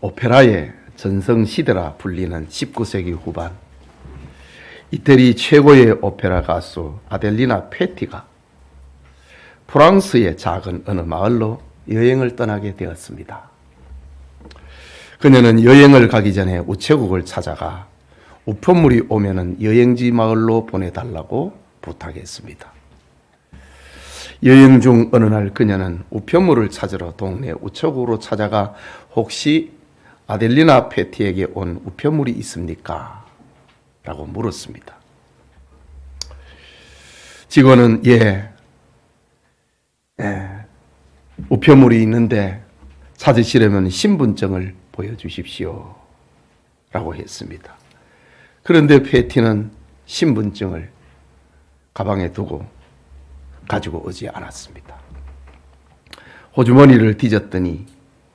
오페라의 전성시대라 불리는 19세기 후반 이태리 최고의 오페라 가수 아델리나 페티가 프랑스의 작은 어느 마을로 여행을 떠나게 되었습니다. 그녀는 여행을 가기 전에 우체국을 찾아가 우편물이 오면은 여행지 마을로 보내달라고 부탁했습니다. 여행 중 어느 날 그녀는 우편물을 찾으러 동네 우체국으로 찾아가 혹시 아델리나 페티에게 온 우편물이 있습니까? 라고 물었습니다. 직원은 우편물이 있는데 찾으시려면 신분증을 보여주십시오 라고 했습니다. 그런데 페티는 신분증을 가방에 두고 가지고 오지 않았습니다. 호주머니를 뒤졌더니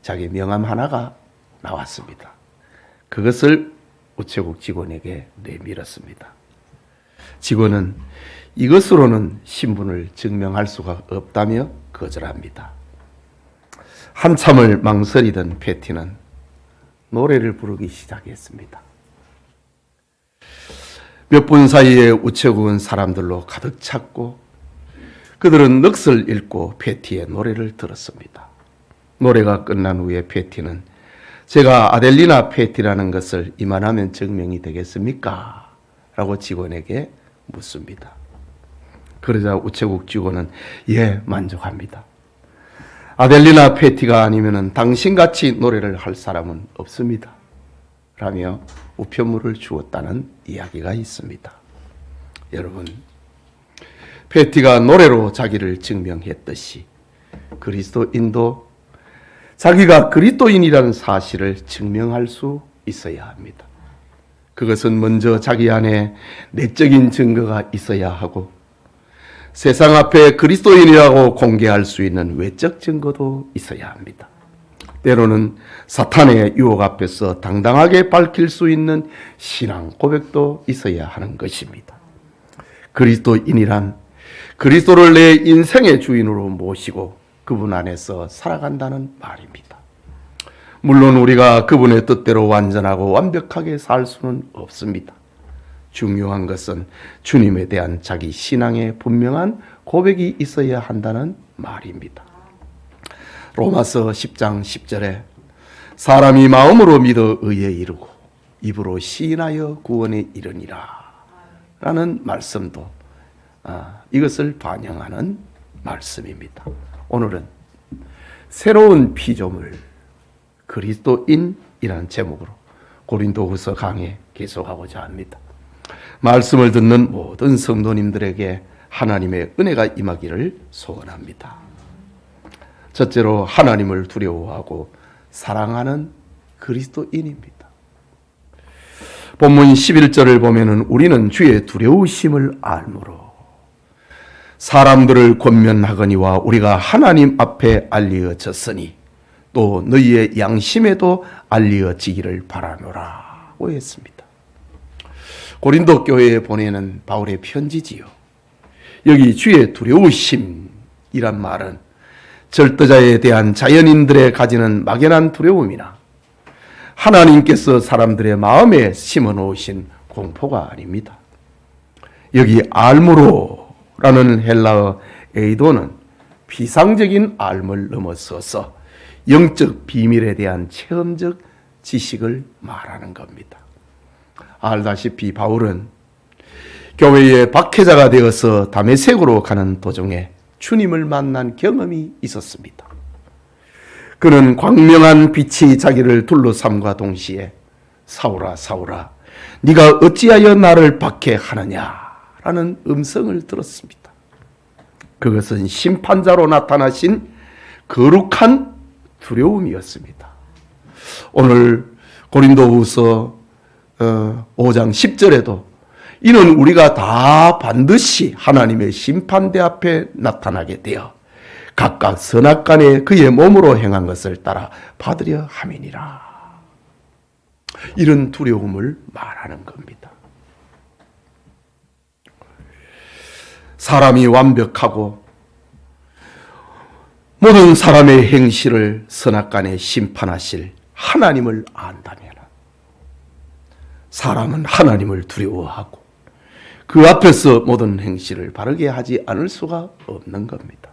자기 명함 하나가 나왔습니다. 그것을 우체국 직원에게 내밀었습니다. 직원은 이것으로는 신분을 증명할 수가 없다며 거절합니다. 한참을 망설이던 페티는 노래를 부르기 시작했습니다. 몇 분 사이에 우체국은 사람들로 가득 찼고 그들은 넋을 잃고 페티의 노래를 들었습니다. 노래가 끝난 후에 페티는 제가 아델리나 페티라는 것을 이만하면 증명이 되겠습니까? 라고 직원에게 묻습니다. 그러자 우체국 직원은 만족합니다. 아델리나 페티가 아니면 당신같이 노래를 할 사람은 없습니다. 라며 우편물을 주었다는 이야기가 있습니다. 여러분, 페티가 노래로 자기를 증명했듯이 그리스도인도 자기가 그리스도인이라는 사실을 증명할 수 있어야 합니다. 그것은 먼저 자기 안에 내적인 증거가 있어야 하고 세상 앞에 그리스도인이라고 공개할 수 있는 외적 증거도 있어야 합니다. 때로는 사탄의 유혹 앞에서 당당하게 밝힐 수 있는 신앙 고백도 있어야 하는 것입니다. 그리스도인이란 그리스도를 내 인생의 주인으로 모시고 그분 안에서 살아간다는 말입니다. 물론 우리가 그분의 뜻대로 완전하고 완벽하게 살 수는 없습니다. 중요한 것은 주님에 대한 자기 신앙의 분명한 고백이 있어야 한다는 말입니다. 로마서 10장 10절에 사람이 마음으로 믿어 의에 이르고 입으로 시인하여 구원에 이르니라 라는 말씀도 이것을 반영하는 말씀입니다. 오늘은 새로운 피조물 그리스도인이라는 제목으로 고린도후서 강해 계속하고자 합니다. 말씀을 듣는 모든 성도님들에게 하나님의 은혜가 임하기를 소원합니다. 첫째로 하나님을 두려워하고 사랑하는 그리스도인입니다. 본문 11절을 보면은 우리는 주의 두려우심을 알므로 사람들을 권면하거니와 우리가 하나님 앞에 알리어졌으니 또 너희의 양심에도 알리어지기를 바라노라고 했습니다. 고린도 교회에 보내는 바울의 편지지요. 여기 주의 두려우심이란 말은 절대자에 대한 자연인들의 가지는 막연한 두려움이나 하나님께서 사람들의 마음에 심어놓으신 공포가 아닙니다. 여기 알므로라는 헬라어 에이도는 비상적인 알을 넘어서서 영적 비밀에 대한 체험적 지식을 말하는 겁니다. 알다시피 바울은 교회의 박해자가 되어서 다메섹으로 가는 도중에 주님을 만난 경험이 있었습니다. 그는 광명한 빛이 자기를 둘러삼과 동시에 사울아 사울아 네가 어찌하여 나를 박해하느냐라는 음성을 들었습니다. 그것은 심판자로 나타나신 거룩한 두려움이었습니다. 오늘 고린도후서 5장 10절에도 이는 우리가 다 반드시 하나님의 심판대 앞에 나타나게 되어 각각 선악간에 그의 몸으로 행한 것을 따라 받으려 함이니라. 이런 두려움을 말하는 겁니다. 사람이 완벽하고 모든 사람의 행실을 선악간에 심판하실 하나님을 안다면 사람은 하나님을 두려워하고 그 앞에서 모든 행실을 바르게 하지 않을 수가 없는 겁니다.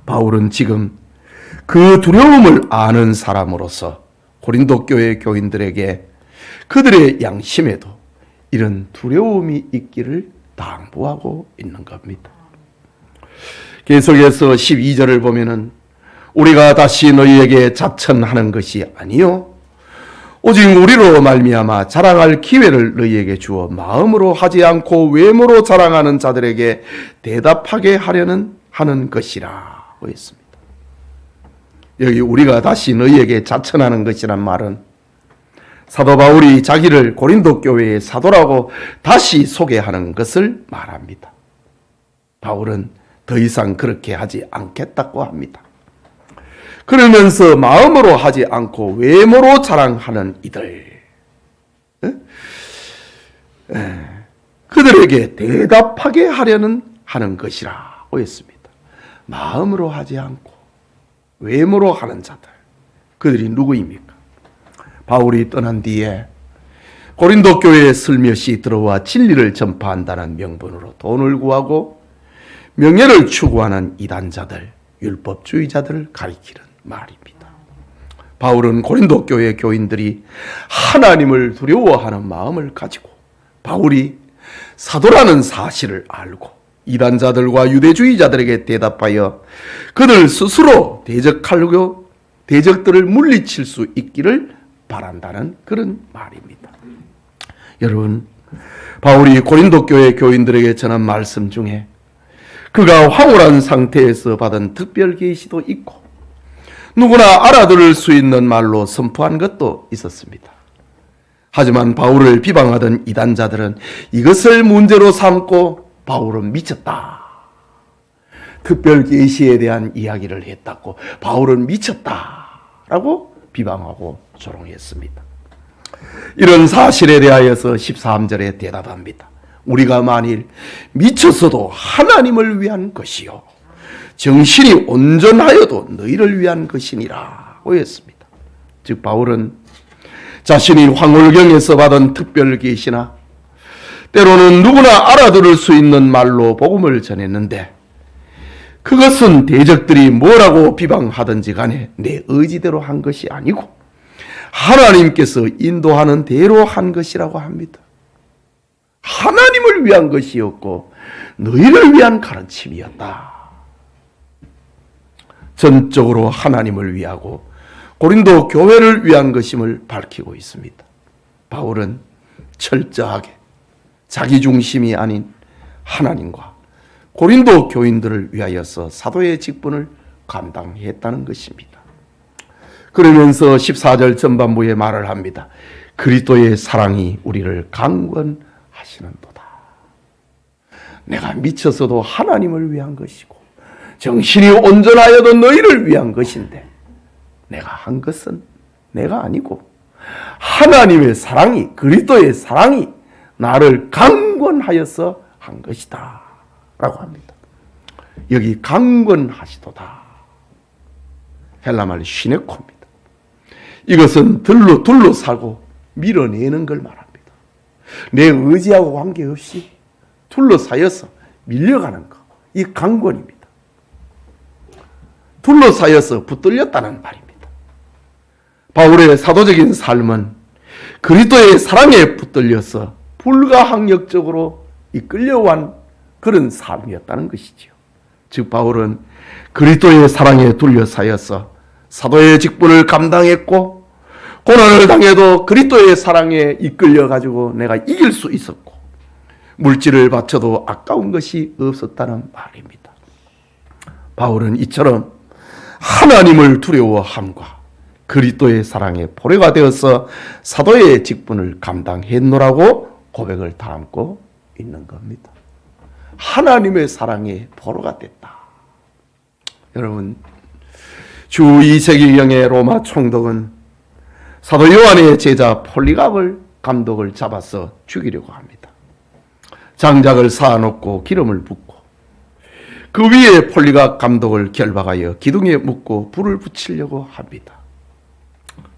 바울은 지금 그 두려움을 아는 사람으로서 고린도 교회 교인들에게 그들의 양심에도 이런 두려움이 있기를 당부하고 있는 겁니다. 계속해서 12절을 보면은 우리가 다시 너희에게 자천하는 것이 아니요 오직 우리로 말미암아 자랑할 기회를 너희에게 주어 마음으로 하지 않고 외모로 자랑하는 자들에게 대답하게 하는 것이라고 했습니다. 여기 우리가 다시 너희에게 자천하는 것이란 말은 사도 바울이 자기를 고린도 교회의 사도라고 다시 소개하는 것을 말합니다. 바울은 더 이상 그렇게 하지 않겠다고 합니다. 그러면서 마음으로 하지 않고 외모로 자랑하는 이들, 그들에게 대답하게 하는 것이라고 했습니다. 마음으로 하지 않고 외모로 하는 자들, 그들이 누구입니까? 바울이 떠난 뒤에 고린도 교회에 슬며시 들어와 진리를 전파한다는 명분으로 돈을 구하고 명예를 추구하는 이단자들, 율법주의자들을 가리키는 말입니다. 바울은 고린도 교회 교인들이 하나님을 두려워하는 마음을 가지고 바울이 사도라는 사실을 알고 이단자들과 유대주의자들에게 대답하여 그들 스스로 대적들을 물리칠 수 있기를 바란다는 그런 말입니다. 여러분, 바울이 고린도 교회 교인들에게 전한 말씀 중에 그가 황홀한 상태에서 받은 특별 계시도 있고 누구나 알아들을 수 있는 말로 선포한 것도 있었습니다. 하지만 바울을 비방하던 이단자들은 이것을 문제로 삼고 바울은 미쳤다, 특별 계시에 대한 이야기를 했다고 바울은 미쳤다라고 비방하고 조롱했습니다. 이런 사실에 대하여서 13절에 대답합니다. 우리가 만일 미쳤어도 하나님을 위한 것이요 정신이 온전하여도 너희를 위한 것이니라고 했습니다. 즉 바울은 자신이 황홀경에서 받은 특별 계시나 때로는 누구나 알아들을 수 있는 말로 복음을 전했는데 그것은 대적들이 뭐라고 비방하든지 간에 내 의지대로 한 것이 아니고 하나님께서 인도하는 대로 한 것이라고 합니다. 하나님을 위한 것이었고 너희를 위한 가르침이었다. 전적으로 하나님을 위하고 고린도 교회를 위한 것임을 밝히고 있습니다. 바울은 철저하게 자기 중심이 아닌 하나님과 고린도 교인들을 위하여서 사도의 직분을 감당했다는 것입니다. 그러면서 14절 전반부에 말을 합니다. 그리스도의 사랑이 우리를 강권하시는도다. 내가 미쳤어도 하나님을 위한 것이고 정신이 온전하여도 너희를 위한 것인데 내가 한 것은 내가 아니고 하나님의 사랑이, 그리스도의 사랑이 나를 강권하여서 한 것이다 라고 합니다. 여기 강권하시도다, 헬라말 시네코입니다. 이것은 둘러싸고 밀어내는 걸 말합니다. 내 의지하고 관계없이 둘러싸여서 밀려가는 것, 이 강권입니다. 둘러싸여서 붙들렸다는 말입니다. 바울의 사도적인 삶은 그리스도의 사랑에 붙들려서 불가항력적으로 이끌려온 그런 삶이었다는 것이지요. 즉 바울은 그리스도의 사랑에 둘러싸여서 사도의 직분을 감당했고 고난을 당해도 그리스도의 사랑에 이끌려 가지고 내가 이길 수 있었고 물질을 바쳐도 아까운 것이 없었다는 말입니다. 바울은 이처럼 하나님을 두려워함과 그리스도의 사랑에 포로가 되어서 사도의 직분을 감당했노라고 고백을 담고 있는 겁니다. 하나님의 사랑에 포로가 됐다. 여러분, 주 2세기경의 로마 총독은 사도 요한의 제자 폴리갑을 감독을 잡아서 죽이려고 합니다. 장작을 쌓아놓고 기름을 붓고 그 위에 폴리갑 감독을 결박하여 기둥에 묶고 불을 붙이려고 합니다.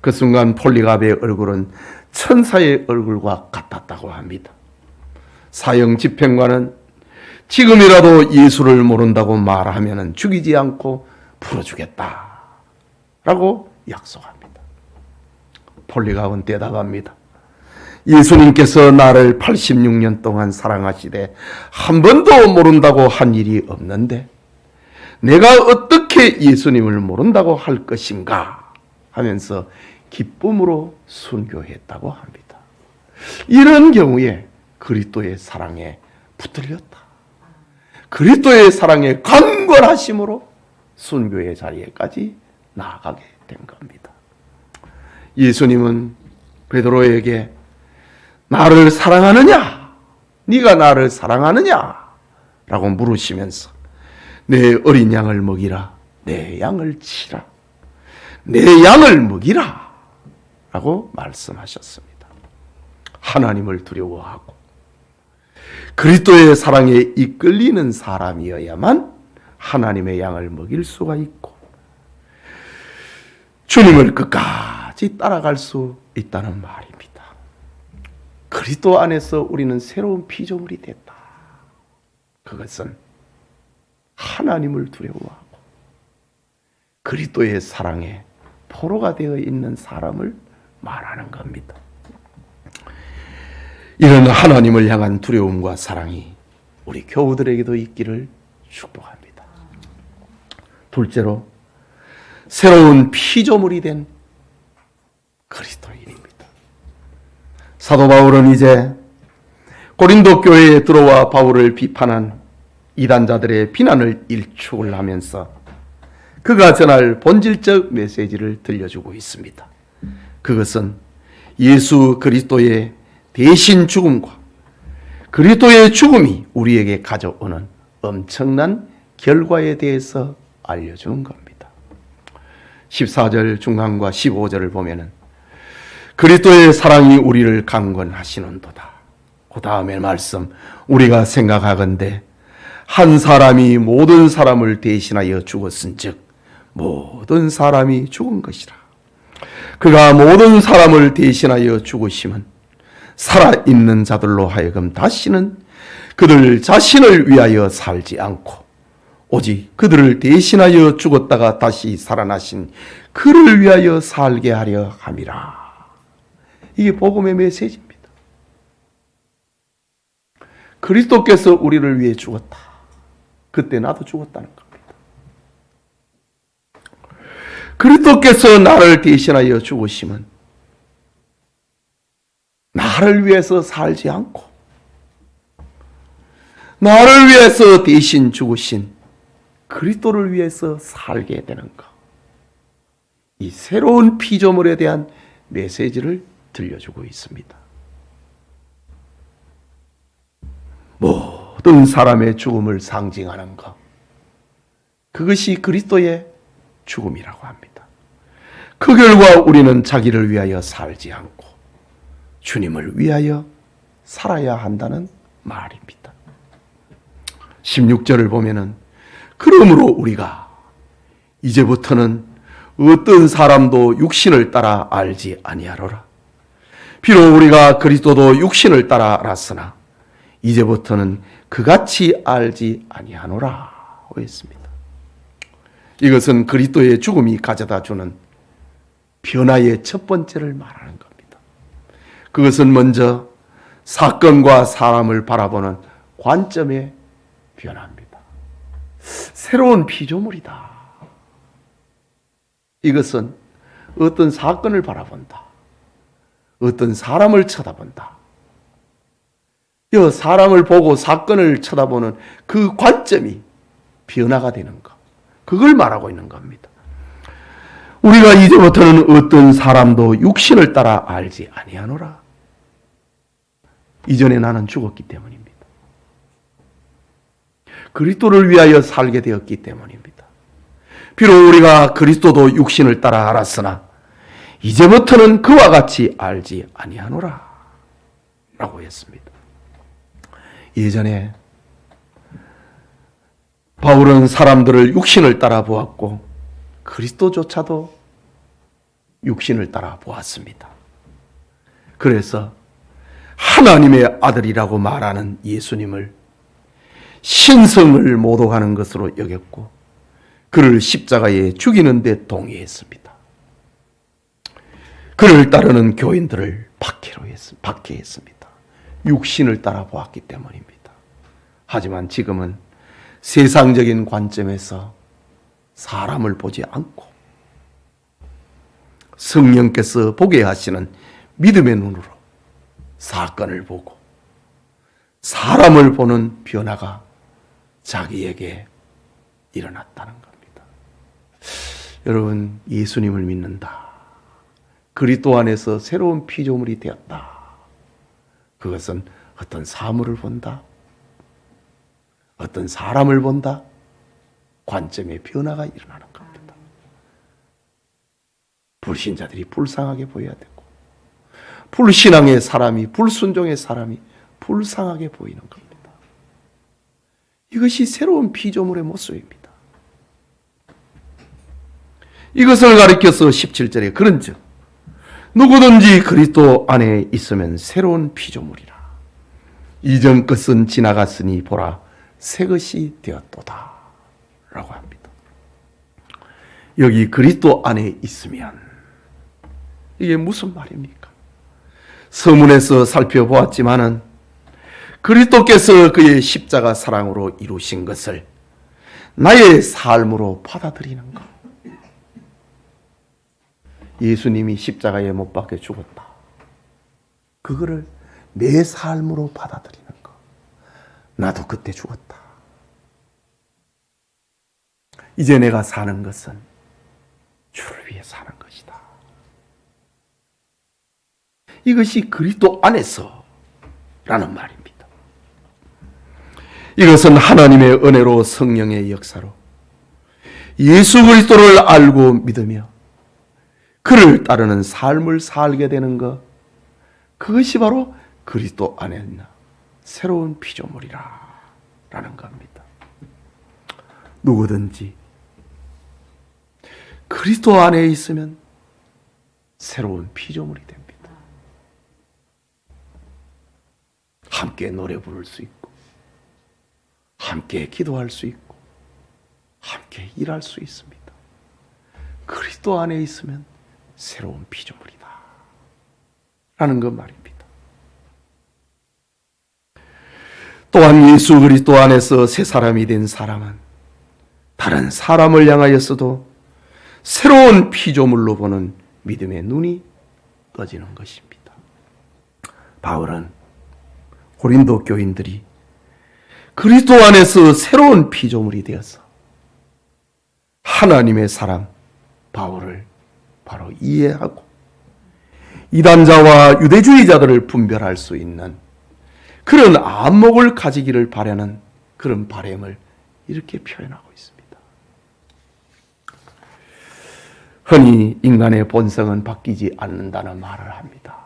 그 순간 폴리갑의 얼굴은 천사의 얼굴과 같았다고 합니다. 사형 집행관은 지금이라도 예수를 모른다고 말하면 죽이지 않고 풀어주겠다라고 약속합니다. 폴리갑은 대답합니다. 예수님께서 나를 86년 동안 사랑하시되 한 번도 모른다고 한 일이 없는데 내가 어떻게 예수님을 모른다고 할 것인가 하면서 기쁨으로 순교했다고 합니다. 이런 경우에 그리스도의 사랑에 붙들렸다. 그리스도의 사랑에 강건하심으로 순교의 자리에까지 나아가게 된 겁니다. 예수님은 베드로에게 나를 사랑하느냐? 네가 나를 사랑하느냐? 라고 물으시면서 내 어린 양을 먹이라, 내 양을 치라, 내 양을 먹이라 라고 말씀하셨습니다. 하나님을 두려워하고 그리스도의 사랑에 이끌리는 사람이어야만 하나님의 양을 먹일 수가 있고 주님을 끝까지 따라갈 수 있다는 말입니다. 그리스도 안에서 우리는 새로운 피조물이 됐다. 그것은 하나님을 두려워하고 그리스도의 사랑에 포로가 되어 있는 사람을 말하는 겁니다. 이런 하나님을 향한 두려움과 사랑이 우리 교우들에게도 있기를 축복합니다. 둘째로 새로운 피조물이 된 그리스도인입니다. 사도 바울은 이제 고린도 교회에 들어와 바울을 비판한 이단자들의 비난을 일축을 하면서 그가 전할 본질적 메시지를 들려주고 있습니다. 그것은 예수 그리스도의 대신 죽음과 그리스도의 죽음이 우리에게 가져오는 엄청난 결과에 대해서 알려주는 겁니다. 14절 중간과 15절을 보면은 그리스도의 사랑이 우리를 강건하시는도다. 그 다음에 말씀 우리가 생각하건대 한 사람이 모든 사람을 대신하여 죽었은즉 모든 사람이 죽은 것이라. 그가 모든 사람을 대신하여 죽으심은 살아있는 자들로 하여금 다시는 그들 자신을 위하여 살지 않고 오직 그들을 대신하여 죽었다가 다시 살아나신 그를 위하여 살게 하려 함이라. 이게 복음의 메시지입니다. 그리스도께서 우리를 위해 죽었다. 그때 나도 죽었다는 겁니다. 그리스도께서 나를 대신하여 죽으심은 나를 위해서 살지 않고 나를 위해서 대신 죽으신 그리스도를 위해서 살게 되는 것. 이 새로운 피조물에 대한 메시지를 들려주고 있습니다. 모든 사람의 죽음을 상징하는 것. 그것이 그리스도의 죽음이라고 합니다. 그 결과 우리는 자기를 위하여 살지 않고 주님을 위하여 살아야 한다는 말입니다. 16절을 보면은 그러므로 우리가 이제부터는 어떤 사람도 육신을 따라 알지 아니하노라. 비록 우리가 그리스도도 육신을 따라 알았으나 이제부터는 그같이 알지 아니하노라 했습니다. 이것은 그리스도의 죽음이 가져다 주는 변화의 첫 번째를 말하는 겁니다. 그것은 먼저 사건과 사람을 바라보는 관점의 변화입니다. 새로운 피조물이다. 이것은 어떤 사건을 바라본다. 어떤 사람을 쳐다본다. 이 사람을 보고 사건을 쳐다보는 그 관점이 변화가 되는 것. 그걸 말하고 있는 겁니다. 우리가 이제부터는 어떤 사람도 육신을 따라 알지 아니하노라. 이전에 나는 죽었기 때문입니다. 그리스도를 위하여 살게 되었기 때문입니다. 비록 우리가 그리스도도 육신을 따라 알았으나 이제부터는 그와 같이 알지 아니하노라 라고 했습니다. 예전에 바울은 사람들을 육신을 따라 보았고 그리스도조차도 육신을 따라 보았습니다. 그래서 하나님의 아들이라고 말하는 예수님을 신성을 모독하는 것으로 여겼고 그를 십자가에 죽이는 데 동의했습니다. 그를 따르는 교인들을 박해했습니다. 육신을 따라 보았기 때문입니다. 하지만 지금은 세상적인 관점에서 사람을 보지 않고 성령께서 보게 하시는 믿음의 눈으로 사건을 보고 사람을 보는 변화가 자기에게 일어났다는 겁니다. 여러분, 예수님을 믿는다. 그리스도 안에서 새로운 피조물이 되었다. 그것은 어떤 사물을 본다. 어떤 사람을 본다. 관점의 변화가 일어나는 겁니다. 불신자들이 불쌍하게 보여야 되고 불신앙의 사람이, 불순종의 사람이 불쌍하게 보이는 겁니다. 이것이 새로운 피조물의 모습입니다. 이것을 가리켜서 17절에 그런즉 누구든지 그리스도 안에 있으면 새로운 피조물이라. 이전 것은 지나갔으니 보라 새 것이 되었도다 라고 합니다. 여기 그리스도 안에 있으면 이게 무슨 말입니까? 서문에서 살펴보았지만은 그리스도께서 그의 십자가 사랑으로 이루신 것을 나의 삶으로 받아들이는 것. 예수님이 십자가에 못 박혀 죽었다. 그거를 내 삶으로 받아들이는 것. 나도 그때 죽었다. 이제 내가 사는 것은 주를 위해 사는 것이다. 이것이 그리스도 안에서 라는 말입니다. 이것은 하나님의 은혜로 성령의 역사로 예수 그리스도를 알고 믿으며 그를 따르는 삶을 살게 되는 것, 그것이 바로 그리스도 안에 있는 새로운 피조물이라 라는 겁니다. 누구든지 그리스도 안에 있으면 새로운 피조물이 됩니다. 함께 노래 부를 수 있고 함께 기도할 수 있고 함께 일할 수 있습니다. 그리스도 안에 있으면 새로운 피조물이다 라는 것 말입니다. 또한 예수 그리스도 안에서 새 사람이 된 사람은 다른 사람을 향하여서도 새로운 피조물로 보는 믿음의 눈이 떠지는 것입니다. 바울은 고린도 교인들이 그리스도 안에서 새로운 피조물이 되어서 하나님의 사람 바울을 바로 이해하고 이단자와 유대주의자들을 분별할 수 있는 그런 안목을 가지기를 바라는 그런 바람을 이렇게 표현하고 있습니다. 흔히 인간의 본성은 바뀌지 않는다는 말을 합니다.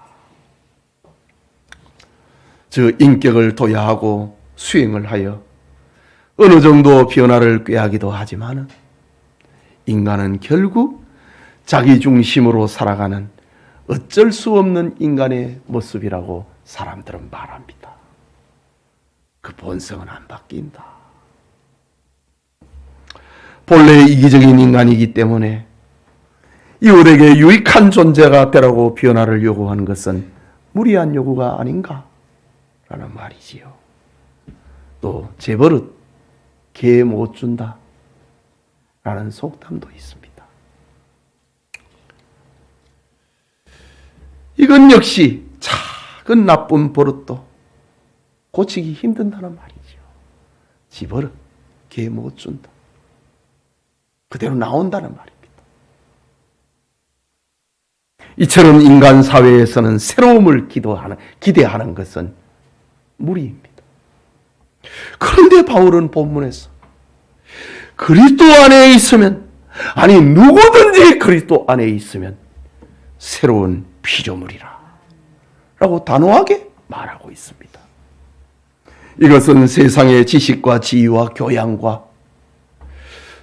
즉 인격을 도야하고 수행을 하여 어느 정도 변화를 꾀하기도 하지만 인간은 결국 자기 중심으로 살아가는 어쩔 수 없는 인간의 모습이라고 사람들은 말합니다. 그 본성은 안 바뀐다. 본래 이기적인 인간이기 때문에 이웃에게 유익한 존재가 되라고 변화를 요구하는 것은 무리한 요구가 아닌가? 라는 말이지요. 또 재버릇 개 못 준다 라는 속담도 있습니다. 이건 역시 작은 나쁜 버릇도 고치기 힘든다는 말이죠. 지버릇 개 못 준다. 그대로 나온다는 말입니다. 이처럼 인간 사회에서는 새로움을 기대하는 것은 무리입니다. 그런데 바울은 본문에서 그리스도 안에 있으면, 아니 누구든지 그리스도 안에 있으면 새로운 피조물이라 라고 단호하게 말하고 있습니다. 이것은 세상의 지식과 지위와 교양과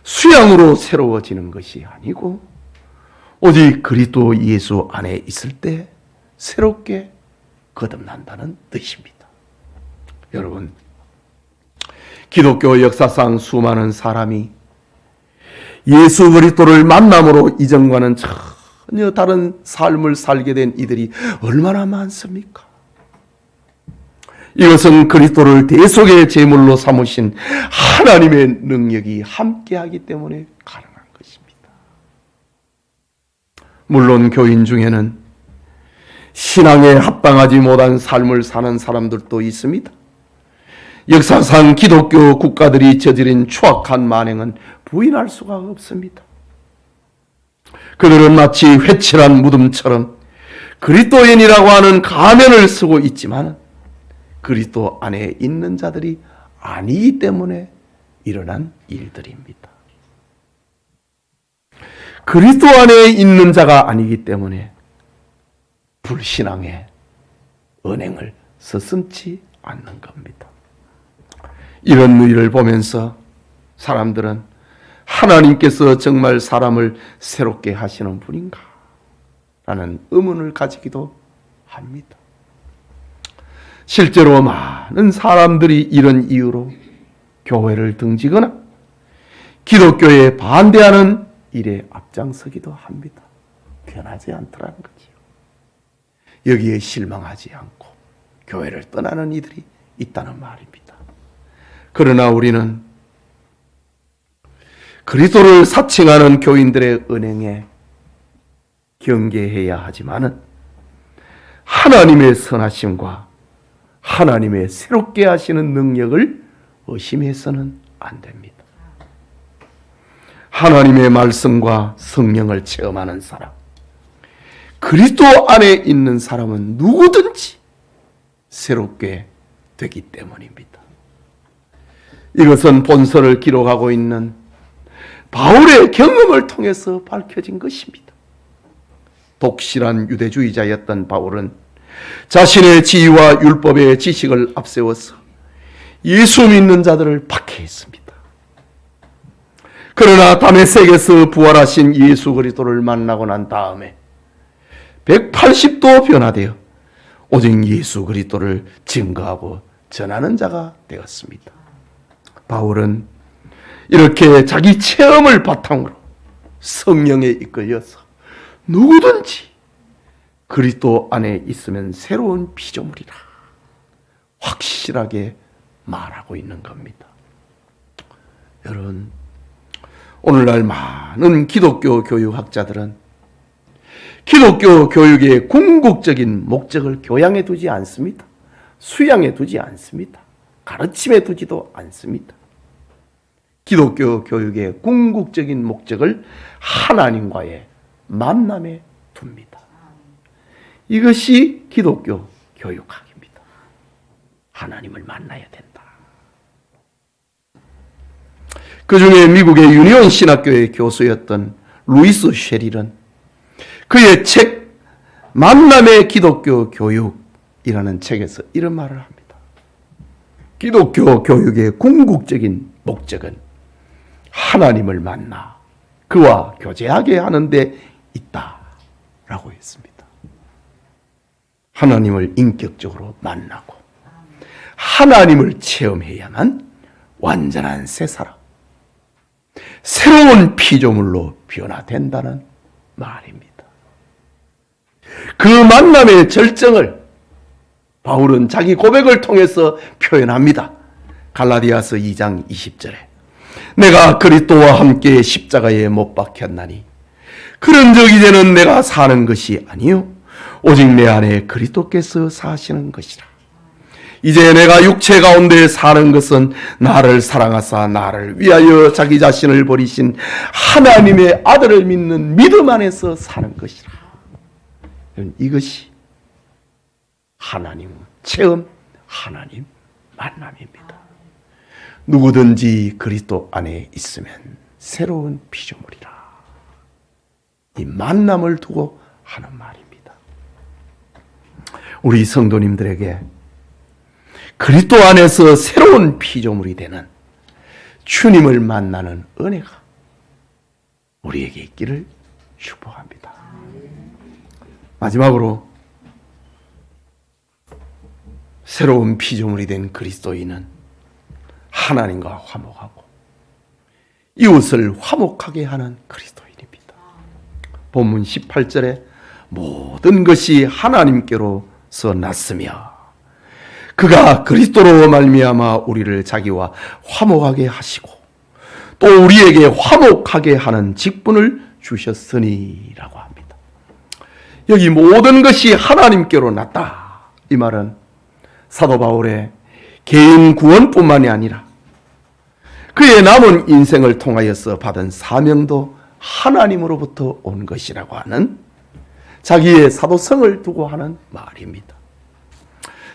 수양으로 새로워지는 것이 아니고 오직 그리스도 예수 안에 있을 때 새롭게 거듭난다는 뜻입니다. 여러분, 기독교 역사상 수많은 사람이 예수 그리스도를 만남으로 이전과는 전혀 다른 삶을 살게 된 이들이 얼마나 많습니까? 이것은 그리스도를 대속의 제물로 삼으신 하나님의 능력이 함께하기 때문에 가능한 것입니다. 물론 교인 중에는 신앙에 합당하지 못한 삶을 사는 사람들도 있습니다. 역사상 기독교 국가들이 저지른 추악한 만행은 부인할 수가 없습니다. 그들은 마치 회칠한 무덤처럼 그리스도인이라고 하는 가면을 쓰고 있지만 그리스도 안에 있는 자들이 아니기 때문에 일어난 일들입니다. 그리스도 안에 있는 자가 아니기 때문에 불신앙의 언행을 서슴지 않는 겁니다. 이런 일을 보면서 사람들은 하나님께서 정말 사람을 새롭게 하시는 분인가? 라는 의문을 가지기도 합니다. 실제로 많은 사람들이 이런 이유로 교회를 등지거나 기독교에 반대하는 일에 앞장서기도 합니다. 변하지 않더라는 거지요. 여기에 실망하지 않고 교회를 떠나는 이들이 있다는 말입니다. 그러나 우리는 그리스도를 사칭하는 교인들의 언행에 경계해야 하지만은 하나님의 선하심과 하나님의 새롭게 하시는 능력을 의심해서는 안 됩니다. 하나님의 말씀과 성령을 체험하는 사람, 그리스도 안에 있는 사람은 누구든지 새롭게 되기 때문입니다. 이것은 본서를 기록하고 있는 바울의 경험을 통해서 밝혀진 것입니다. 독실한 유대주의자였던 바울은 자신의 지위와 율법의 지식을 앞세워서 예수 믿는 자들을 박해했습니다. 그러나 다메섹에서 부활하신 예수 그리스도를 만나고 난 다음에 180도 변화되어 오직 예수 그리스도를 증거하고 전하는 자가 되었습니다. 바울은 이렇게 자기 체험을 바탕으로 성령에 이끌려서 누구든지 그리스도 안에 있으면 새로운 피조물이라 확실하게 말하고 있는 겁니다. 여러분, 오늘날 많은 기독교 교육학자들은 기독교 교육의 궁극적인 목적을 교양에 두지 않습니다. 수양에 두지 않습니다. 가르침에 두지도 않습니다. 기독교 교육의 궁극적인 목적을 하나님과의 만남에 둡니다. 이것이 기독교 교육학입니다. 하나님을 만나야 된다. 그 중에 미국의 유니온 신학교의 교수였던 루이스 쉐릴은 그의 책 만남의 기독교 교육이라는 책에서 이런 말을 합니다. 기독교 교육의 궁극적인 목적은 하나님을 만나 그와 교제하게 하는 데 있다라고 했습니다. 하나님을 인격적으로 만나고 하나님을 체험해야만 완전한 새 사람, 새로운 피조물로 변화된다는 말입니다. 그 만남의 절정을 바울은 자기 고백을 통해서 표현합니다. 갈라디아서 2장 20절에 내가 그리스도와 함께 십자가에 못 박혔나니 그런즉 이제는 내가 사는 것이 아니요 오직 내 안에 그리스도께서 사시는 것이라. 이제 내가 육체 가운데 사는 것은 나를 사랑하사 나를 위하여 자기 자신을 버리신 하나님의 아들을 믿는 믿음 안에서 사는 것이라. 이것이 하나님 체험, 하나님 만남입니다. 누구든지 그리스도 안에 있으면 새로운 피조물이라. 이 만남을 두고 하는 말입니다. 우리 성도님들에게 그리스도 안에서 새로운 피조물이 되는 주님을 만나는 은혜가 우리에게 있기를 축복합니다. 마지막으로 새로운 피조물이 된 그리스도인은 하나님과 화목하고 이웃을 화목하게 하는 그리스도인입니다. 본문 18절에 모든 것이 하나님께로서 났으며 그가 그리스도로 말미암아 우리를 자기와 화목하게 하시고 또 우리에게 화목하게 하는 직분을 주셨으니라고 합니다. 여기 모든 것이 하나님께로 났다. 이 말은 사도 바울의 개인 구원뿐만이 아니라 그의 남은 인생을 통하여서 받은 사명도 하나님으로부터 온 것이라고 하는 자기의 사도성을 두고 하는 말입니다.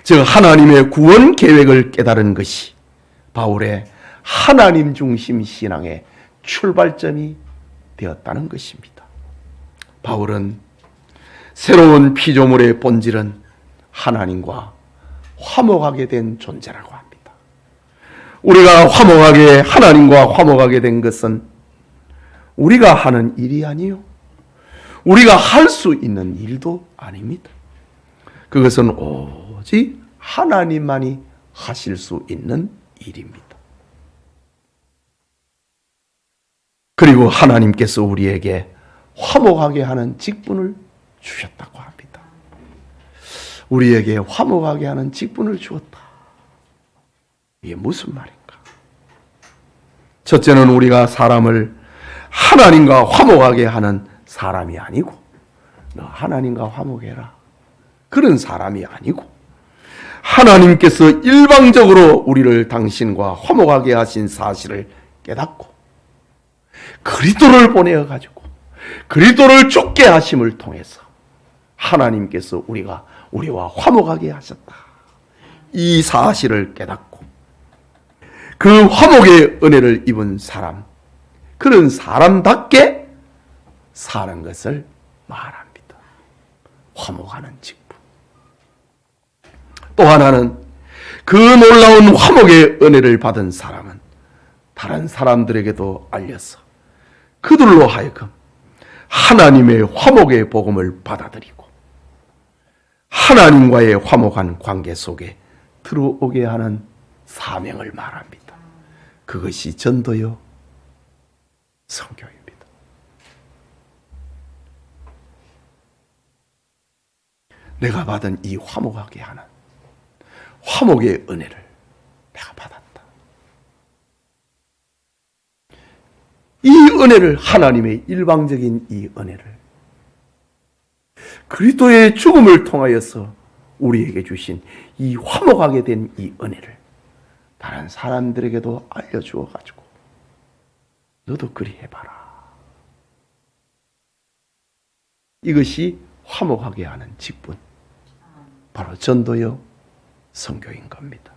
즉 하나님의 구원 계획을 깨달은 것이 바울의 하나님 중심 신앙의 출발점이 되었다는 것입니다. 바울은 새로운 피조물의 본질은 하나님과 화목하게 된 존재라고 합니다. 우리가 하나님과 화목하게 된 것은 우리가 하는 일이 아니요, 우리가 할 수 있는 일도 아닙니다. 그것은 오직 하나님만이 하실 수 있는 일입니다. 그리고 하나님께서 우리에게 화목하게 하는 직분을 주셨다고 합니다. 우리에게 화목하게 하는 직분을 주었다. 이게 무슨 말인가? 첫째는 우리가 사람을 하나님과 화목하게 하는 사람이 아니고, 너 하나님과 화목해라, 그런 사람이 아니고, 하나님께서 일방적으로 우리를 당신과 화목하게 하신 사실을 깨닫고 그리스도를 보내어 가지고 그리스도를 쫓게 하심을 통해서 하나님께서 우리와 화목하게 하셨다. 이 사실을 깨닫고 그 화목의 은혜를 입은 사람, 그런 사람답게 사는 것을 말합니다. 화목하는 직분. 또 하나는 그 놀라운 화목의 은혜를 받은 사람은 다른 사람들에게도 알려서 그들로 하여금 하나님의 화목의 복음을 받아들이고 하나님과의 화목한 관계 속에 들어오게 하는 사명을 말합니다. 그것이 전도요 선교입니다. 내가 받은 이 화목하게 하는 화목의 은혜를 내가 받았다. 이 은혜를, 하나님의 일방적인 이 은혜를 그리스도의 죽음을 통하여서 우리에게 주신 이 화목하게 된 이 은혜를 다른 사람들에게도 알려주어 가지고 너도 그리 해봐라. 이것이 화목하게 하는 직분, 바로 전도요 선교인 겁니다.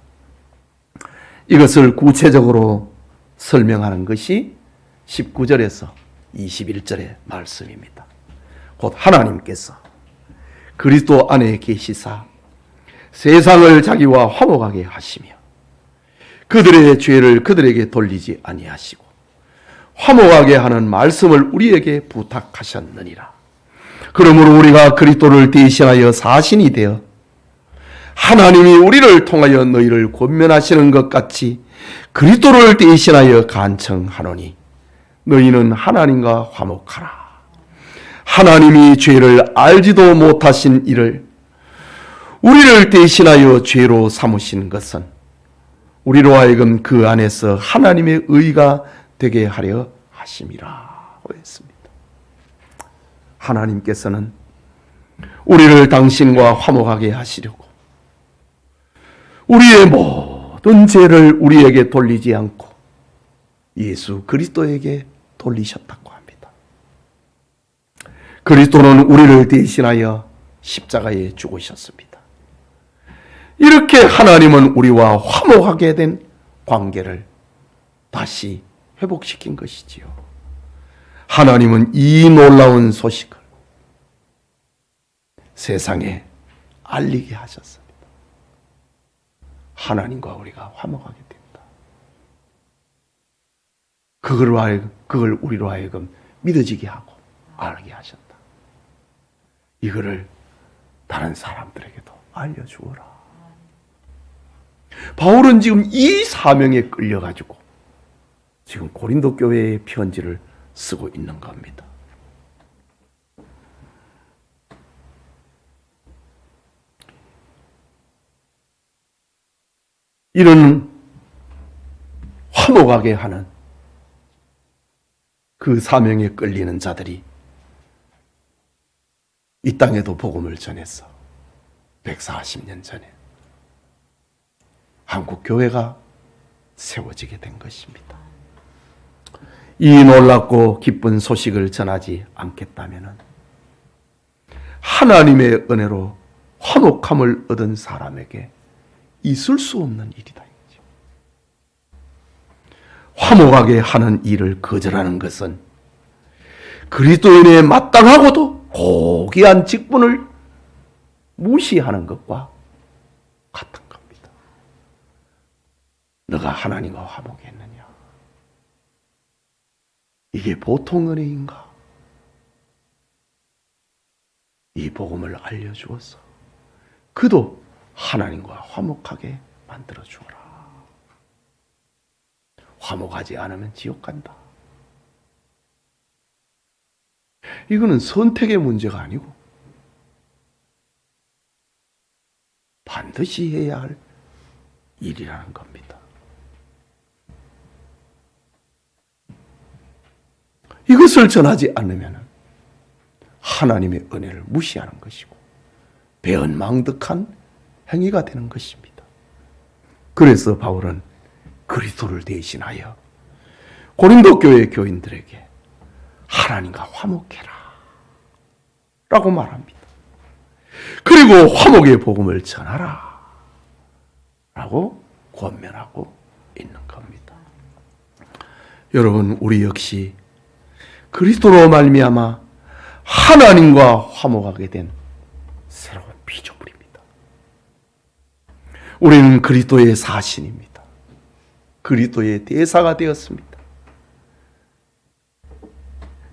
이것을 구체적으로 설명하는 것이 19절에서 21절의 말씀입니다. 곧 하나님께서 그리스도 안에 계시사 세상을 자기와 화목하게 하시며 그들의 죄를 그들에게 돌리지 아니하시고 화목하게 하는 말씀을 우리에게 부탁하셨느니라. 그러므로 우리가 그리스도를 대신하여 사신이 되어 하나님이 우리를 통하여 너희를 권면하시는 것 같이 그리스도를 대신하여 간청하노니 너희는 하나님과 화목하라. 하나님이 죄를 알지도 못하신 이를 우리를 대신하여 죄로 삼으신 것은 우리로 하여금 그 안에서 하나님의 의가 되게 하려 하심이라 했습니다. 하나님께서는 우리를 당신과 화목하게 하시려고 우리의 모든 죄를 우리에게 돌리지 않고 예수 그리스도에게 돌리셨다고 합니다. 그리스도는 우리를 대신하여 십자가에 죽으셨습니다. 이렇게 하나님은 우리와 화목하게 된 관계를 다시 회복시킨 것이지요. 하나님은 이 놀라운 소식을 세상에 알리게 하셨습니다. 하나님과 우리가 화목하게 된다. 그걸 우리로 하여금 믿어지게 하고 알게 하셨다. 이거를 다른 사람들에게도 알려주어라. 바울은 지금 이 사명에 끌려가지고 지금 고린도 교회의 편지를 쓰고 있는 겁니다. 이런 화목하게 하는 그 사명에 끌리는 자들이 이 땅에도 복음을 전했어. 140년 전에 한국 교회가 세워지게 된 것입니다. 이 놀랍고 기쁜 소식을 전하지 않겠다면 하나님의 은혜로 화목함을 얻은 사람에게 있을 수 없는 일이다. 화목하게 하는 일을 거절하는 것은 그리스도인의 마땅하고도 고귀한 직분을 무시하는 것과 같은 겁니다. 너가 하나님과 화목했느냐? 이게 보통 은혜인가? 이 복음을 알려주어서 그도 하나님과 화목하게 만들어 주어라. 화목하지 않으면 지옥 간다. 이거는 선택의 문제가 아니고 반드시 해야 할 일이라는 겁니다. 이것을 전하지 않으면 하나님의 은혜를 무시하는 것이고 배은망덕한 행위가 되는 것입니다. 그래서 바울은 그리스도를 대신하여 고린도 교회 교인들에게 하나님과 화목해라 라고 말합니다. 그리고 화목의 복음을 전하라 라고 권면하고 있는 겁니다. 여러분, 우리 역시 그리스도로 말미암아 하나님과 화목하게 된 새로운 피조물입니다. 우리는 그리스도의 사신입니다. 그리스도의 대사가 되었습니다.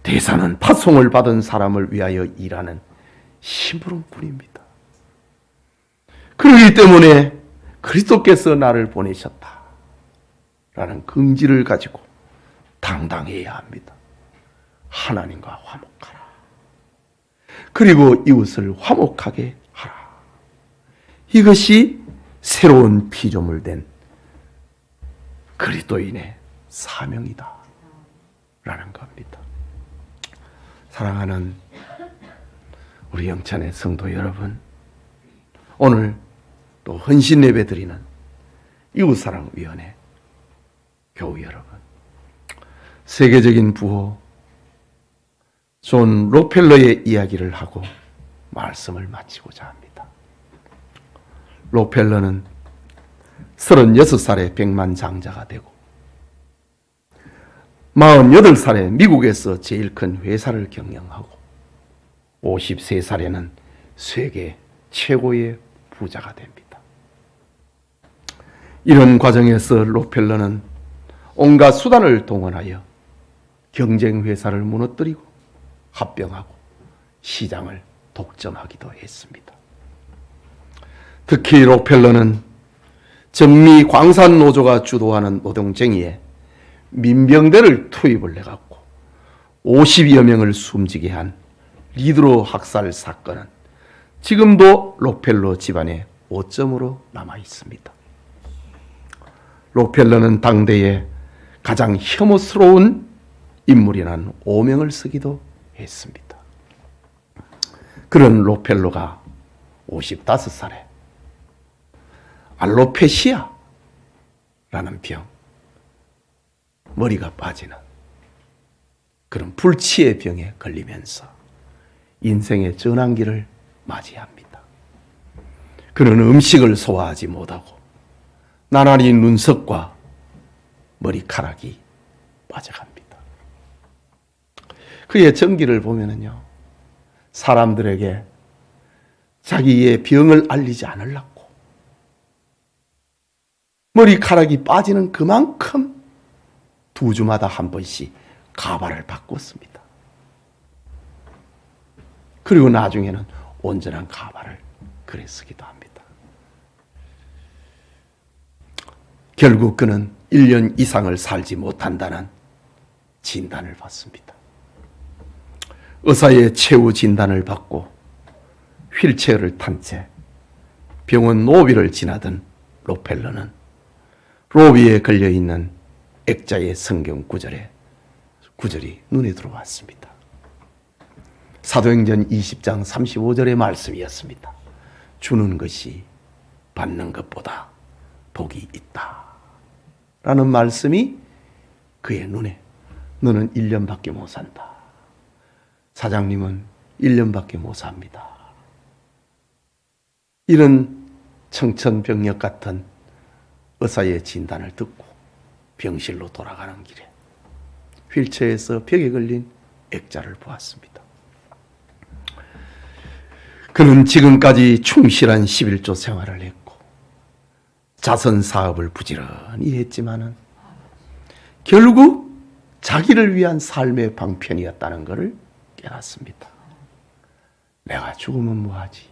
대사는 파송을 받은 사람을 위하여 일하는 심부름꾼입니다. 그렇기 때문에 그리스도께서 나를 보내셨다 라는 긍지를 가지고 당당해야 합니다. 하나님과 화목하라. 그리고 이웃을 화목하게 하라. 이것이 새로운 피조물 된 그리스도인의 사명이다 라는 겁니다. 사랑하는 우리 영찬의 성도 여러분, 오늘 또 헌신 예배 드리는 이웃사랑위원회 교우 여러분, 세계적인 부호 존 록펠러의 이야기를 하고 말씀을 마치고자 합니다. 록펠러는 36살에 백만장자가 되고 48살에 미국에서 제일 큰 회사를 경영하고 53살에는 세계 최고의 부자가 됩니다. 이런 과정에서 록펠러는 온갖 수단을 동원하여 경쟁회사를 무너뜨리고 합병하고 시장을 독점하기도 했습니다. 특히 록펠러는 정미 광산 노조가 주도하는 노동쟁의에 민병대를 투입을 해갖고 50여 명을 숨지게 한 리드로 학살 사건은 지금도 록펠러 집안의 오점으로 남아 있습니다. 록펠러는 당대에 가장 혐오스러운 인물이라는 오명을 쓰기도 했습니다. 그런 록펠러가 55살에 알로페시아라는 병, 머리가 빠지는 그런 불치의 병에 걸리면서 인생의 전환기를 맞이합니다. 그는 음식을 소화하지 못하고 나날이 눈썹과 머리카락이 빠져갑니다. 그의 전기를 보면은요, 사람들에게 자기의 병을 알리지 않으려고 머리카락이 빠지는 그만큼 2주마다 한 번씩 가발을 바꿨습니다. 그리고 나중에는 온전한 가발을 그래 쓰기도 합니다. 결국 그는 1년 이상을 살지 못한다는 진단을 받습니다. 의사의 최후 진단을 받고 휠체어를 탄 채 병원 로비를 지나던 록펠러는 로비에 걸려있는 액자의 성경 구절이 눈에 들어왔습니다. 사도행전 20장 35절의 말씀이었습니다. 주는 것이 받는 것보다 복이 있다 라는 말씀이 그의 눈에, 너는 1년밖에 못 산다. 사장님은 1년밖에 못 삽니다. 이런 청천벽력 같은 의사의 진단을 듣고 병실로 돌아가는 길에 휠체어에서 벽에 걸린 액자를 보았습니다. 그는 지금까지 충실한 11조 생활을 했고 자선 사업을 부지런히 했지만은 결국 자기를 위한 삶의 방편이었다는 것을 깨닫습니다. 내가 죽으면 뭐하지?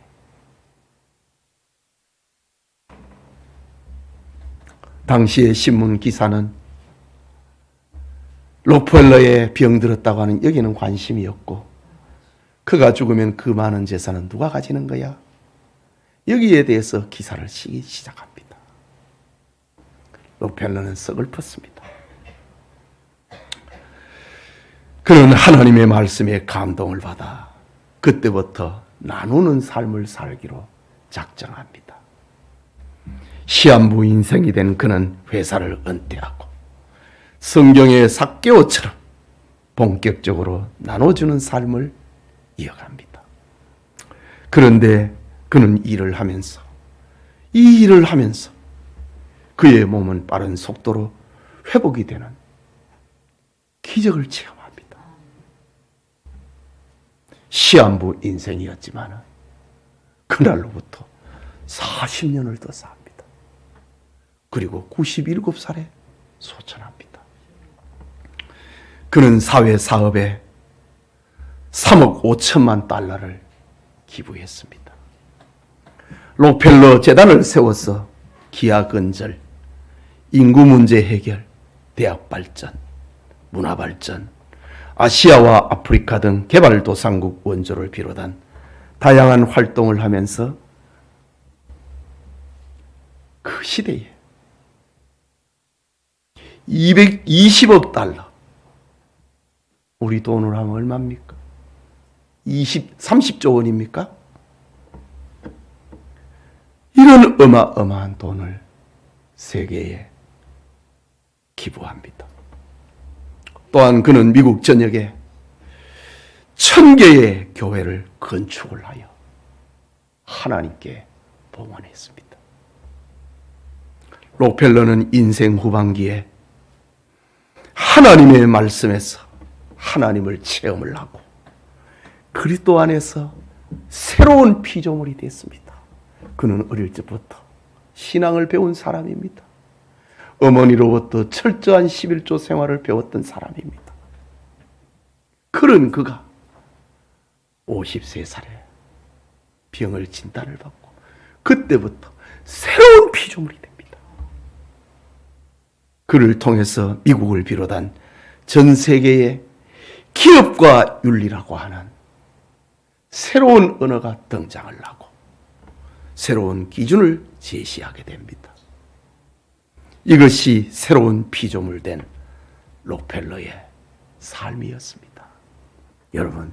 당시의 신문 기사는 록펠러에 병들었다고 하는 여기는 관심이 없고 그가 죽으면 그 많은 재산은 누가 가지는 거야? 여기에 대해서 기사를 쓰기 시작합니다. 록펠러는 서글펐습니다. 그는 하나님의 말씀에 감동을 받아 그때부터 나누는 삶을 살기로 작정합니다. 시한부 인생이 된 그는 회사를 은퇴하고 성경의 삭개오처럼 본격적으로 나눠주는 삶을 이어갑니다. 그런데 그는 이 일을 하면서 그의 몸은 빠른 속도로 회복이 되는 기적을 체험합니다. 시한부 인생이었지만 그날로부터 40년을 더 삽니다. 그리고 97살에 소천합니다. 그는 사회 사업에 3억 5천만 달러를 기부했습니다. 록펠러 재단을 세워서 기아 건설, 인구 문제 해결, 대학 발전, 문화 발전, 아시아와 아프리카 등 개발도상국 원조를 비롯한 다양한 활동을 하면서 그 시대에 220억 달러, 우리 돈으로 하면 얼마입니까? 30조 원입니까? 이런 어마어마한 돈을 세계에 기부합니다. 또한 그는 미국 전역에 1000개의 교회를 건축을 하여 하나님께 봉헌했습니다. 록펠러는 인생 후반기에 하나님의 말씀에서 하나님을 체험을 하고 그리스도 안에서 새로운 피조물이 됐습니다. 그는 어릴 적부터 신앙을 배운 사람입니다. 어머니로부터 철저한 11조 생활을 배웠던 사람입니다. 그런 그가 53살에 병을 진단을 받고 그때부터 새로운 피조물이 됩니다. 그를 통해서 미국을 비롯한 전 세계의 기업과 윤리라고 하는 새로운 언어가 등장을 하고 새로운 기준을 제시하게 됩니다. 이것이 새로운 피조물 된 록펠러의 삶이었습니다. 여러분,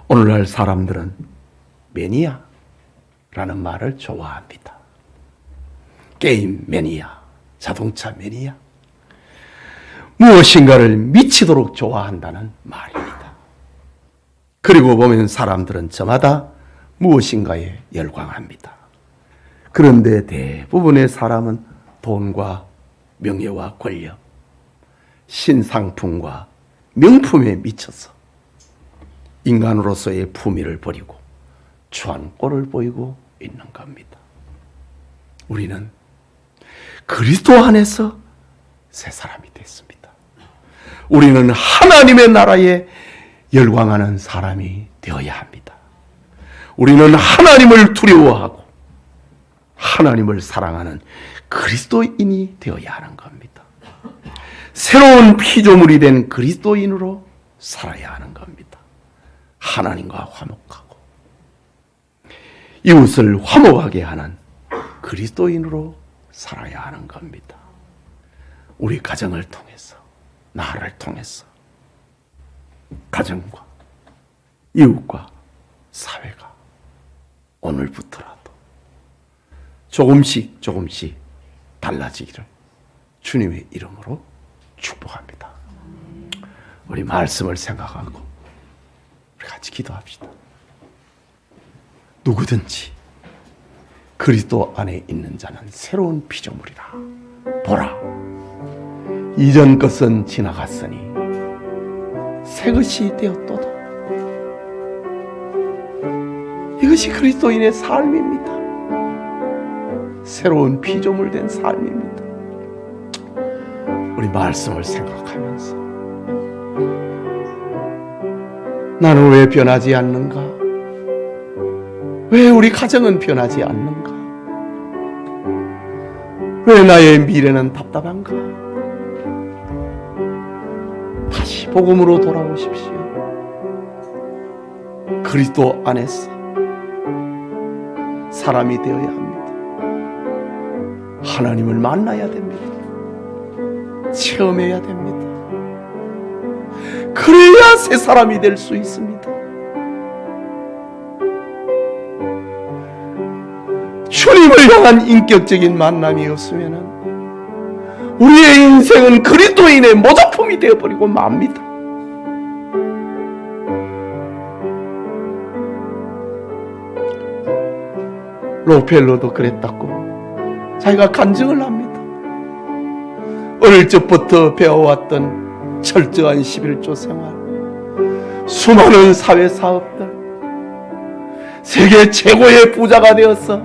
오늘날 사람들은 매니아라는 말을 좋아합니다. 게임 매니아, 자동차 매니아, 무엇인가를 미치도록 좋아한다는 말입니다. 그리고 보면 사람들은 저마다 무엇인가에 열광합니다. 그런데 대부분의 사람은 돈과 명예와 권력, 신상품과 명품에 미쳐서 인간으로서의 품위를 버리고 추한 꼴을 보이고 있는 겁니다. 우리는 그리스도 안에서 새 사람이 됐습니다. 우리는 하나님의 나라의 열광하는 사람이 되어야 합니다. 우리는 하나님을 두려워하고 하나님을 사랑하는 그리스도인이 되어야 하는 겁니다. 새로운 피조물이 된 그리스도인으로 살아야 하는 겁니다. 하나님과 화목하고 이웃을 화목하게 하는 그리스도인으로 살아야 하는 겁니다. 우리 가정을 통해서, 나라를 통해서 가정과 이웃과 사회가 오늘부터라도 조금씩 달라지기를 주님의 이름으로 축복합니다. 우리 말씀을 생각하고 우리 같이 기도합시다. 누구든지 그리스도 안에 있는 자는 새로운 피조물이라. 보라, 이전 것은 지나갔으니 새 것이 되었도다. 이것이 그리스도인의 삶입니다. 새로운 피조물 된 삶입니다. 우리 말씀을 생각하면서 나는 왜 변하지 않는가? 왜 우리 가정은 변하지 않는가? 왜 나의 미래는 답답한가? 다시 복음으로 돌아오십시오. 그리스도 안에서 사람이 되어야 합니다. 하나님을 만나야 됩니다. 체험해야 됩니다. 그래야 새 사람이 될 수 있습니다. 주님을 향한 인격적인 만남이 없으면 우리의 인생은 그리스도인의 모조품이 되어버리고 맙니다. 로펠러도 그랬다고 자기가 간증을 합니다. 어릴 적부터 배워왔던 철저한 11조 생활, 수많은 사회사업들, 세계 최고의 부자가 되어서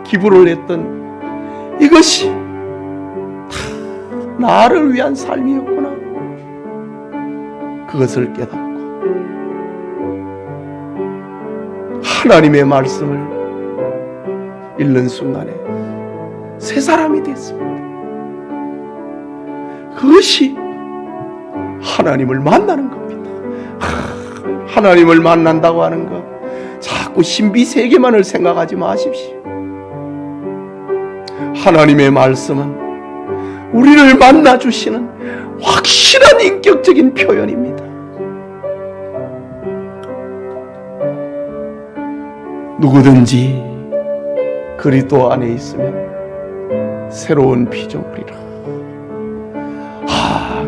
기부를 했던 이것이 다 나를 위한 삶이었구나. 그것을 깨닫고 하나님의 말씀을 읽는 순간에 새 사람이 됐습니다. 그것이 하나님을 만나는 겁니다. 하나님을 만난다고 하는 것, 자꾸 신비 세계만을 생각하지 마십시오. 하나님의 말씀은 우리를 만나주시는 확실한 인격적인 표현입니다. 누구든지 그리스도 안에 있으면 새로운 피조물이라.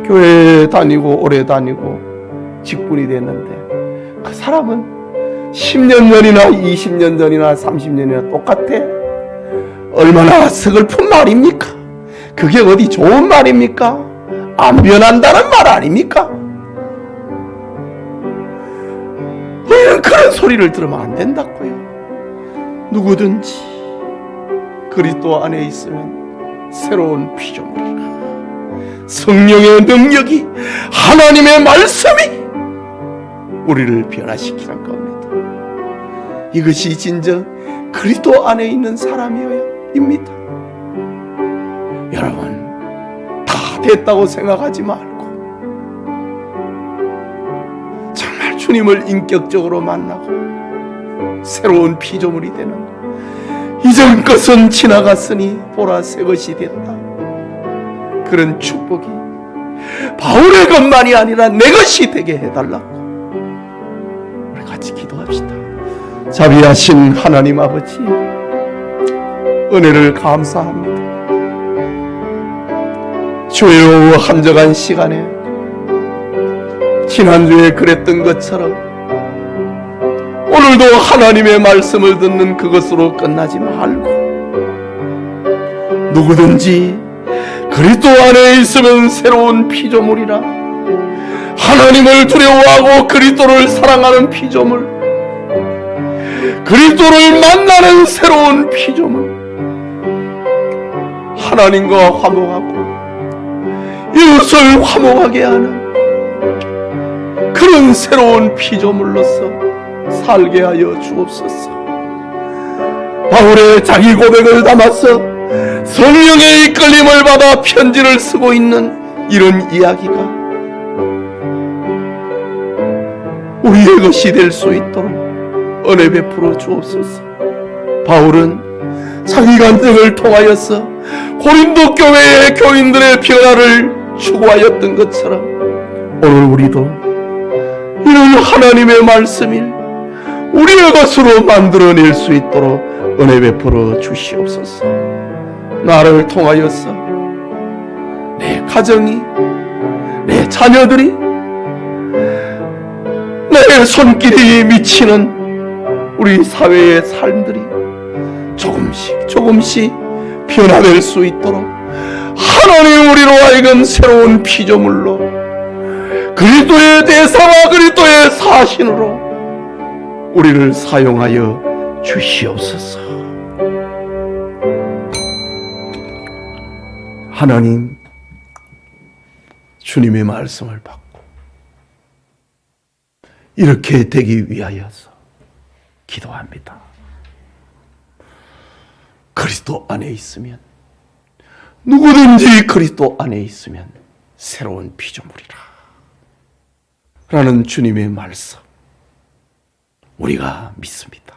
교회 다니고 오래 다니고 직분이 됐는데 그 사람은 10년 전이나 20년 전이나 30년이나 똑같아. 얼마나 서글픈 말입니까? 그게 어디 좋은 말입니까? 안 변한다는 말 아닙니까? 우리는 그런 소리를 들으면 안 된다고요. 누구든지 그리스도 안에 있으면 새로운 피조물이라. 성령의 능력이, 하나님의 말씀이 우리를 변화시키는 겁니다. 이것이 진정 그리스도 안에 있는 사람이어야입니다. 여러분, 다 됐다고 생각하지 말고 정말 주님을 인격적으로 만나고 새로운 피조물이 되는, 이전 것은 지나갔으니 보라 새 것이 됐다. 그런 축복이 바울의 것만이 아니라 내 것이 되게 해달라고 우리 같이 기도합시다. 자비하신 하나님 아버지, 은혜를 감사합니다. 주의 한적한 시간에 지난주에 그랬던 것처럼 오늘도 하나님의 말씀을 듣는 그것으로 끝나지 말고 누구든지 그리스도 안에 있으면 새로운 피조물이라. 하나님을 두려워하고 그리스도를 사랑하는 피조물, 그리스도를 만나는 새로운 피조물, 하나님과 화목하고 이웃을 화목하게 하는 그런 하여금 새로운 피조물로서 살게 하여 주옵소서. 바울의 자기 고백을 담아서 성령의 이끌림을 받아 편지를 쓰고 있는 이런 이야기가 우리의 것이 될 수 있도록 은혜 베풀어 주옵소서. 바울은 자기 간증을 통하여서 고린도 교회의 교인들의 변화를 추구하였던 것처럼 오늘 우리도 이런 하나님의 말씀을 우리의 것으로 만들어낼 수 있도록 은혜 베풀어 주시옵소서. 나를 통하여서 내 가정이, 내 자녀들이, 내 손길이 미치는 우리 사회의 삶들이 조금씩 변화될 수 있도록 하나님 우리로 하여금 새로운 피조물로 그리스도의 대사와 그리스도의 사신으로 우리를 사용하여 주시옵소서. 하나님, 주님의 말씀을 받고 이렇게 되기 위하여서 기도합니다. 그리스도 안에 있으면, 누구든지 그리스도 안에 있으면 새로운 피조물이라 라는 주님의 말씀 우리가 믿습니다.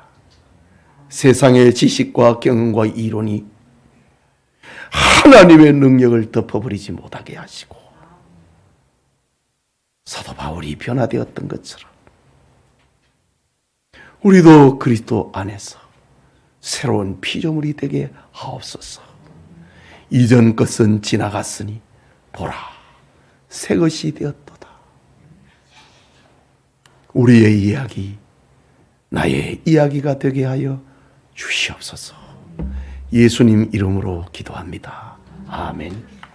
세상의 지식과 경험과 이론이 하나님의 능력을 덮어버리지 못하게 하시고 사도 바울이 변화되었던 것처럼 우리도 그리스도 안에서 새로운 피조물이 되게 하옵소서. 이전 것은 지나갔으니 보라, 새 것이 되었도다. 우리의 이야기, 나의 이야기가 되게 하여 주시옵소서. 예수님 이름으로 기도합니다. 아멘.